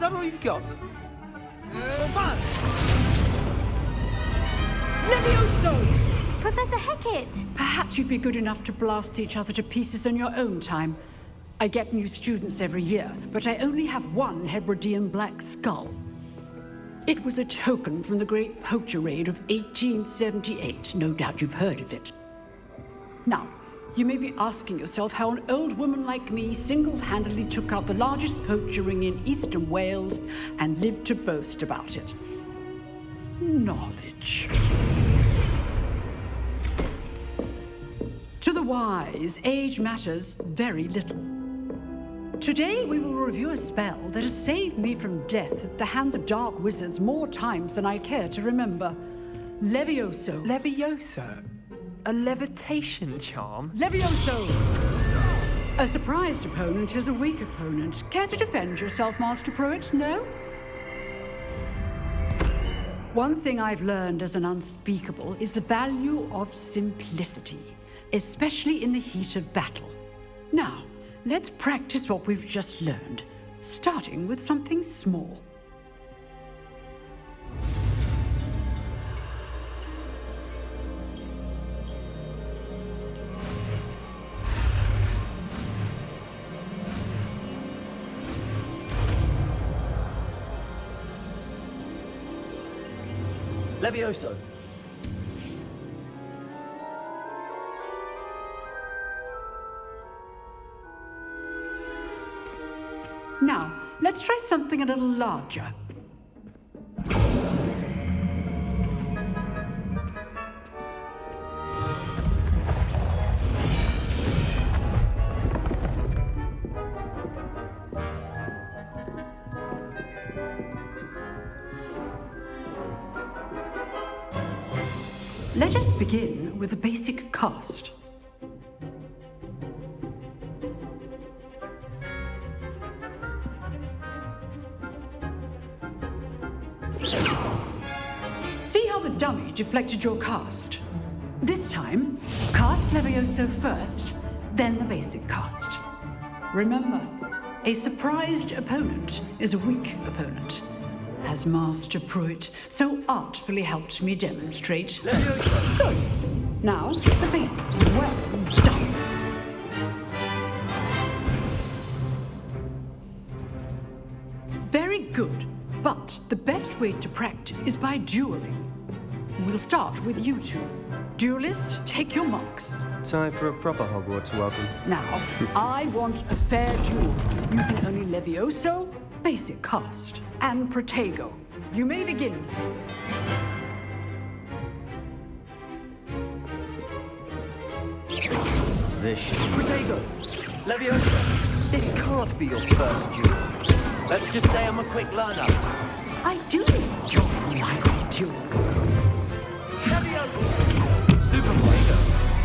that all you've got? Levioso! Professor Hecat! Perhaps you'd be good enough to blast each other to pieces in your own time. I get new students every year, but I only have one Hebridean black skull. It was a token from the Great Poacher Raid of 1878. No doubt you've heard of it. Now, you may be asking yourself how an old woman like me single-handedly took out the largest poacher ring in eastern Wales and lived to boast about it. Knowledge. To the wise, age matters very little. Today we will review a spell that has saved me from death at the hands of dark wizards more times than I care to remember. Levioso. Levioso? A levitation charm? Levioso! A surprised opponent is a weak opponent. Care to defend yourself, Master Pruitt? No? One thing I've learned as an unspeakable is the value of simplicity, especially in the heat of battle. Now, let's practice what we've just learned, starting with something small. Levioso. Now, let's try something a little larger. Let us begin with a basic cast. See how the dummy deflected your cast? This time, cast Levioso first, then the basic cast. Remember, a surprised opponent is a weak opponent, as Master Pruitt so artfully helped me demonstrate. Levioso! Good. Now, the basic. Well done. Very good. But the best way to practice is by dueling. We'll start with you two. Duelists, take your marks. Time for a proper Hogwarts welcome. Now, I want a fair duel, using only Levioso, basic cast, and Protego. You may begin. This should be Protego! Levioso! This can't be your first duel. Let's just say I'm a quick learner. I do enjoy a lively duel. Levioso! Stupid Protego!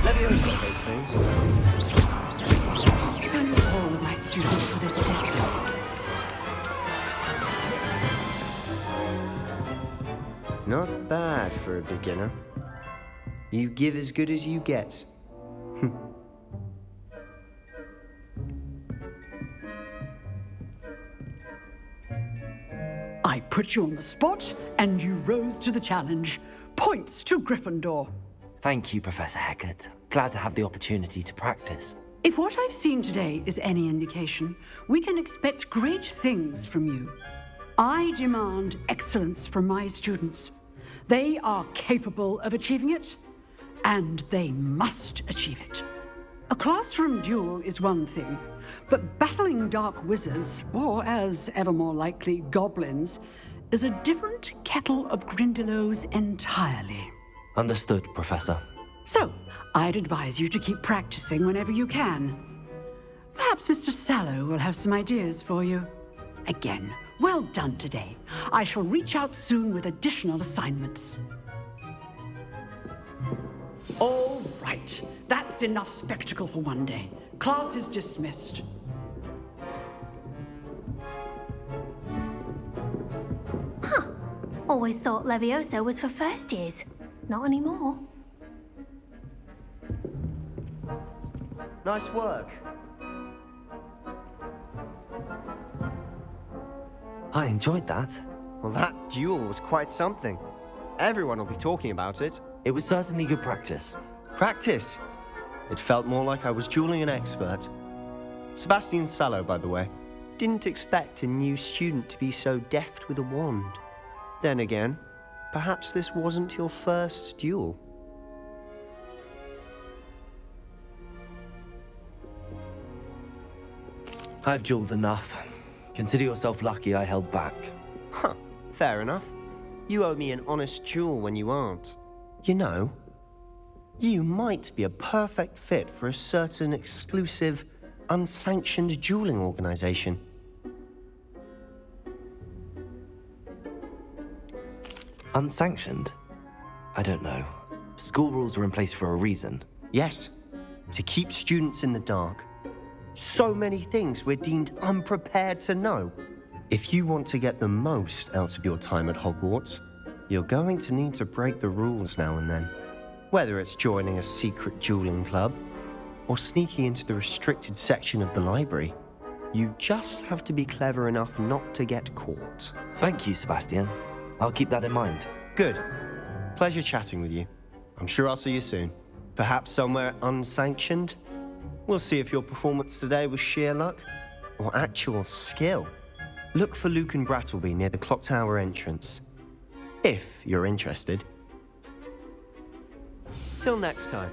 Levioso! Those things. If only all of my students were this deck. Not bad for a beginner. You give as good as you get. I put you on the spot, and you rose to the challenge. Points to Gryffindor. Thank you, Professor Hecat. Glad to have the opportunity to practice. If what I've seen today is any indication, we can expect great things from you. I demand excellence from my students. They are capable of achieving it, and they must achieve it. A classroom duel is one thing, but battling dark wizards, or as ever more likely, goblins, is a different kettle of Grindylows entirely. Understood, Professor. So, I'd advise you to keep practicing whenever you can. Perhaps Mr. Sallow will have some ideas for you. Again, well done today. I shall reach out soon with additional assignments. All right, that's enough spectacle for one day. Class is dismissed. Always thought Levioso was for first years. Not anymore. Nice work. I enjoyed that. Well, that duel was quite something. Everyone will be talking about it. It was certainly good practice. Practice? It felt more like I was dueling an expert. Sebastian Sallow, by the way. Didn't expect a new student to be so deft with a wand. Then again, perhaps this wasn't your first duel. I've dueled enough. Consider yourself lucky I held back. Huh, fair enough. You owe me an honest duel when you aren't. You know, you might be a perfect fit for a certain exclusive, unsanctioned dueling organization. Unsanctioned? I don't know. School rules are in place for a reason. Yes, to keep students in the dark. So many things we're deemed unprepared to know. If you want to get the most out of your time at Hogwarts, you're going to need to break the rules now and then. Whether it's joining a secret dueling club, or sneaking into the restricted section of the library, you just have to be clever enough not to get caught. Thank you, Sebastian. I'll keep that in mind. Good. Pleasure chatting with you. I'm sure I'll see you soon. Perhaps somewhere unsanctioned? We'll see if your performance today was sheer luck or actual skill. Look for Luke and Brattleby near the clock tower entrance, if you're interested. Till next time.